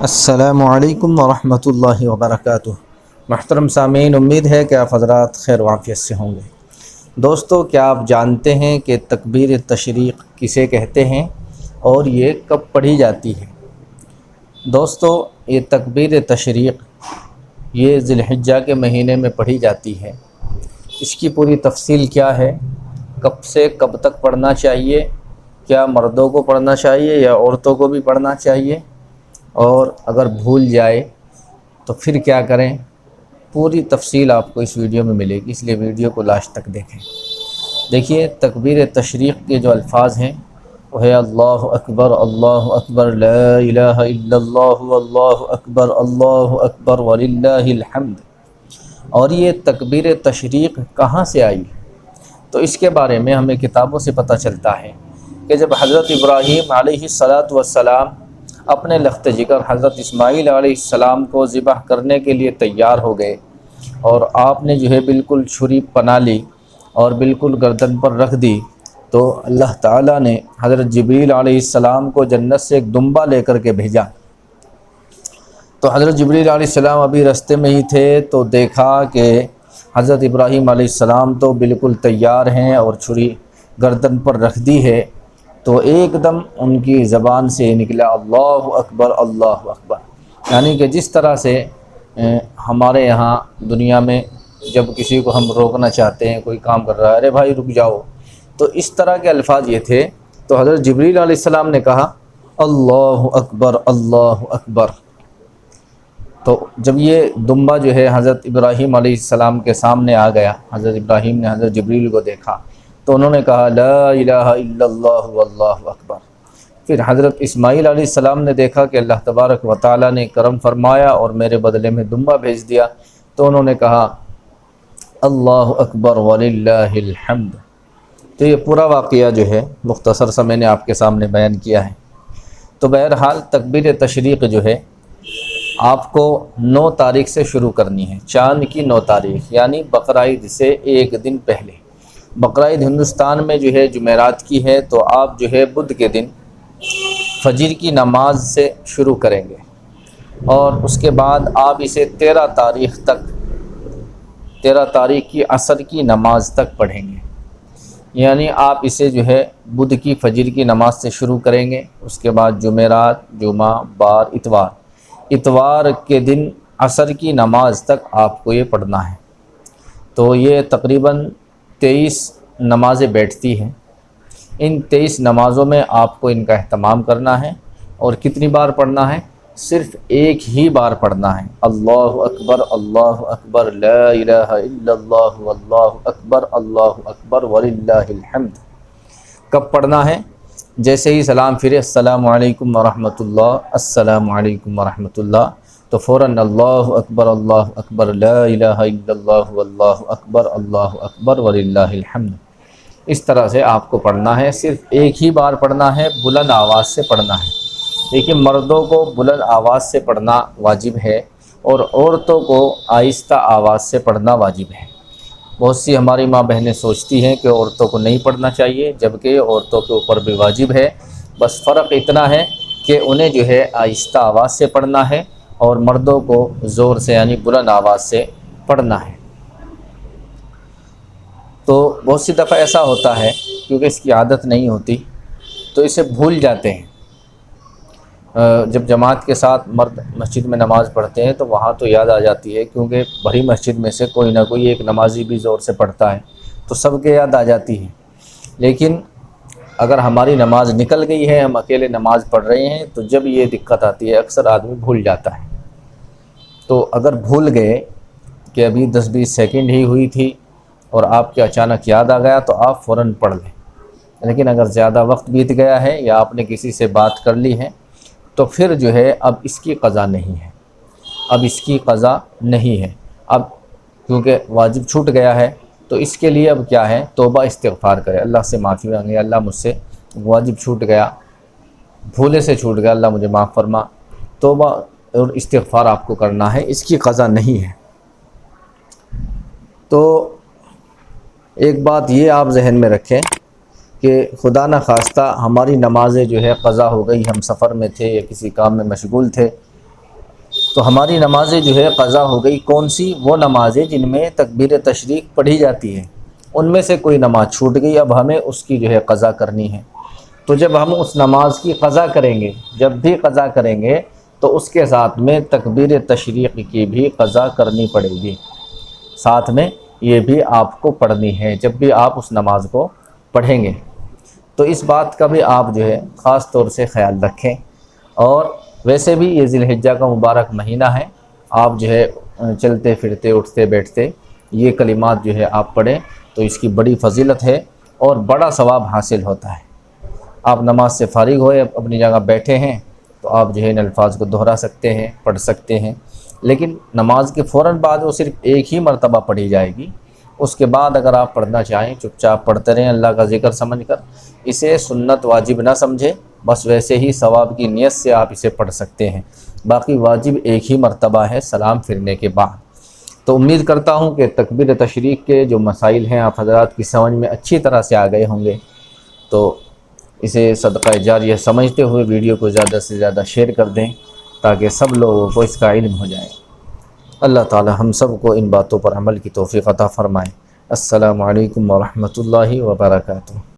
السلام علیکم ورحمۃ اللہ وبرکاتہ۔ محترم سامعین، امید ہے کہ آپ حضرات خیر و عافیت سے ہوں گے۔ دوستو، کیا آپ جانتے ہیں کہ تکبیر تشریق کسے کہتے ہیں اور یہ کب پڑھی جاتی ہے؟ دوستو، یہ تکبیر تشریق یہ ذی الحجہ کے مہینے میں پڑھی جاتی ہے۔ اس کی پوری تفصیل کیا ہے، کب سے کب تک پڑھنا چاہیے، کیا مردوں کو پڑھنا چاہیے یا عورتوں کو بھی پڑھنا چاہیے، اور اگر بھول جائے تو پھر کیا کریں، پوری تفصیل آپ کو اس ویڈیو میں ملے گی، اس لیے ویڈیو کو لاسٹ تک دیکھیں۔ دیکھیے، تکبیر تشریق کے جو الفاظ ہیں وہ ہے اللہ اکبر لا الہ الا اللہ اللہ اکبر وللہ الحمد۔ اور یہ تکبیر تشریق کہاں سے آئی؟ تو اس کے بارے میں ہمیں کتابوں سے پتہ چلتا ہے کہ جب حضرت ابراہیم علیہ السلام اپنے لخت جگر حضرت اسماعیل علیہ السلام کو ذبح کرنے کے لیے تیار ہو گئے، اور آپ نے جو ہے بالکل چھری پنا لی اور بالکل گردن پر رکھ دی، تو اللہ تعالیٰ نے حضرت جبریل علیہ السلام کو جنت سے ایک دمبا لے کر کے بھیجا۔ تو حضرت جبریل علیہ السلام ابھی راستے میں ہی تھے تو دیکھا کہ حضرت ابراہیم علیہ السلام تو بالکل تیار ہیں اور چھری گردن پر رکھ دی ہے، تو ایک دم ان کی زبان سے نکلا اللہ اکبر، یعنی کہ جس طرح سے ہمارے یہاں دنیا میں جب کسی کو ہم روکنا چاہتے ہیں، کوئی کام کر رہا ہے، ارے بھائی رک جاؤ، تو اس طرح کے الفاظ یہ تھے۔ تو حضرت جبریل علیہ السلام نے کہا اللہ اکبر۔ تو جب یہ دمبا جو ہے حضرت ابراہیم علیہ السلام کے سامنے آ گیا، حضرت ابراہیم نے حضرت جبریل کو دیکھا تو انہوں نے کہا لا الہ الا اللہ واللہ اکبر۔ پھر حضرت اسماعیل علیہ السلام نے دیکھا کہ اللہ تبارک و تعالیٰ نے کرم فرمایا اور میرے بدلے میں دمبا بھیج دیا، تو انہوں نے کہا اللہ اکبر وللہ الحمد۔ تو یہ پورا واقعہ جو ہے مختصر سا میں نے آپ کے سامنے بیان کیا ہے۔ تو بہرحال تکبیر تشریق جو ہے آپ کو 9 تاریخ سے شروع کرنی ہے، چاند کی 9 تاریخ، یعنی بقرعید سے ایک دن پہلے۔ بقرعید ہندوستان میں جو ہے جمعرات کی ہے، تو آپ جو ہے بدھ کے دن فجر کی نماز سے شروع کریں گے، اور اس کے بعد آپ اسے 13 تاریخ کی عصر کی نماز تک پڑھیں گے، یعنی آپ اسے جو ہے بدھ کی فجر کی نماز سے شروع کریں گے، اس کے بعد جمعرات، جمعہ، بار، اتوار کے دن عصر کی نماز تک آپ کو یہ پڑھنا ہے۔ تو یہ تقریباً 23 نمازیں بیٹھتی ہیں، ان 23 نمازوں میں آپ کو ان کا اہتمام کرنا ہے، اور کتنی بار پڑھنا ہے؟ صرف ایک ہی بار پڑھنا ہے، اللہ اکبر لا الہ الا اللہ اللہ اکبر وللہ الحمد۔ کب پڑھنا ہے؟ جیسے ہی سلام پھرے السلام علیکم ورحمۃ اللہ، السلام علیکم ورحمۃ اللہ، تو فوراً اللہ اکبر لا الہ الا اللہ اکبر وللہ الحمد، اس طرح سے آپ کو پڑھنا ہے۔ صرف ایک ہی بار پڑھنا ہے، بلند آواز سے پڑھنا ہے۔ دیکھیے، مردوں کو بلند آواز سے پڑھنا واجب ہے، اور عورتوں کو آہستہ آواز سے پڑھنا واجب ہے۔ بہت سی ہماری ماں بہنیں سوچتی ہیں کہ عورتوں کو نہیں پڑھنا چاہیے، جبکہ عورتوں کے اوپر بھی واجب ہے، بس فرق اتنا ہے کہ انہیں جو ہے آہستہ آواز سے پڑھنا ہے، اور مردوں کو زور سے یعنی بلند آواز سے پڑھنا ہے۔ تو بہت سی دفعہ ایسا ہوتا ہے، کیونکہ اس کی عادت نہیں ہوتی تو اسے بھول جاتے ہیں۔ جب جماعت کے ساتھ مرد مسجد میں نماز پڑھتے ہیں تو وہاں تو یاد آ جاتی ہے، کیونکہ بڑی مسجد میں سے کوئی نہ کوئی ایک نمازی بھی زور سے پڑھتا ہے تو سب کے یاد آ جاتی ہے۔ لیکن اگر ہماری نماز نکل گئی ہے، ہم اکیلے نماز پڑھ رہے ہیں، تو جب یہ دقت آتی ہے اکثر آدمی بھول جاتا ہے۔ تو اگر بھول گئے کہ ابھی 10-20 سیکنڈ ہی ہوئی تھی اور آپ کے اچانک یاد آ گیا، تو آپ فوراً پڑھ لیں۔ لیکن اگر زیادہ وقت بیت گیا ہے یا آپ نے کسی سے بات کر لی ہے، تو پھر جو ہے اب اس کی قضا نہیں ہے، اب کیونکہ واجب چھوٹ گیا ہے، تو اس کے لیے اب کیا ہے، توبہ استغفار کرے، اللہ سے معافی مانگے، اللہ مجھ سے واجب چھوٹ گیا، بھولے سے چھوٹ گیا، اللہ مجھے معاف فرما۔ توبہ اور استغفار آپ کو کرنا ہے، اس کی قضا نہیں ہے۔ تو ایک بات یہ آپ ذہن میں رکھیں کہ خدا نخواستہ ہماری نمازیں جو ہے قضا ہو گئی، ہم سفر میں تھے یا کسی کام میں مشغول تھے، تو ہماری نمازیں جو ہے قضا ہو گئی۔ کون سی؟ وہ نمازیں جن میں تکبیر تشریق پڑھی جاتی ہے، ان میں سے کوئی نماز چھوٹ گئی، اب ہمیں اس کی جو ہے قضا کرنی ہے۔ تو جب ہم اس نماز کی قضا کریں گے، جب بھی قضا کریں گے تو اس کے ساتھ میں تکبیر تشریق کی بھی قضا کرنی پڑے گی، ساتھ میں یہ بھی آپ کو پڑھنی ہے جب بھی آپ اس نماز کو پڑھیں گے۔ تو اس بات کا بھی آپ جو ہے خاص طور سے خیال رکھیں۔ اور ویسے بھی یہ ذی الحجہ کا مبارک مہینہ ہے، آپ جو ہے چلتے پھرتے اٹھتے بیٹھتے یہ کلمات جو ہے آپ پڑھیں تو اس کی بڑی فضیلت ہے اور بڑا ثواب حاصل ہوتا ہے۔ آپ نماز سے فارغ ہوئے، اپنی جگہ بیٹھے ہیں تو آپ جو ہے ان الفاظ کو دہرا سکتے ہیں، پڑھ سکتے ہیں، لیکن نماز کے فوراً بعد وہ صرف ایک ہی مرتبہ پڑھی جائے گی۔ اس کے بعد اگر آپ پڑھنا چاہیں چپ چاپ پڑھتے رہیں اللہ کا ذکر سمجھ کر، اسے سنت واجب نہ سمجھیں، بس ویسے ہی ثواب کی نیت سے آپ اسے پڑھ سکتے ہیں۔ باقی واجب ایک ہی مرتبہ ہے سلام پھرنے کے بعد۔ تو امید کرتا ہوں کہ تکبیر تشریق کے جو مسائل ہیں آپ حضرات کی سمجھ میں اچھی طرح سے آ گئے ہوں گے۔ تو اسے صدقہ جاریہ سمجھتے ہوئے ویڈیو کو زیادہ سے زیادہ شیئر کر دیں تاکہ سب لوگوں کو اس کا علم ہو جائے۔ اللہ تعالی ہم سب کو ان باتوں پر عمل کی توفیق عطا فرمائے۔ السلام علیکم ورحمۃ اللہ وبرکاتہ۔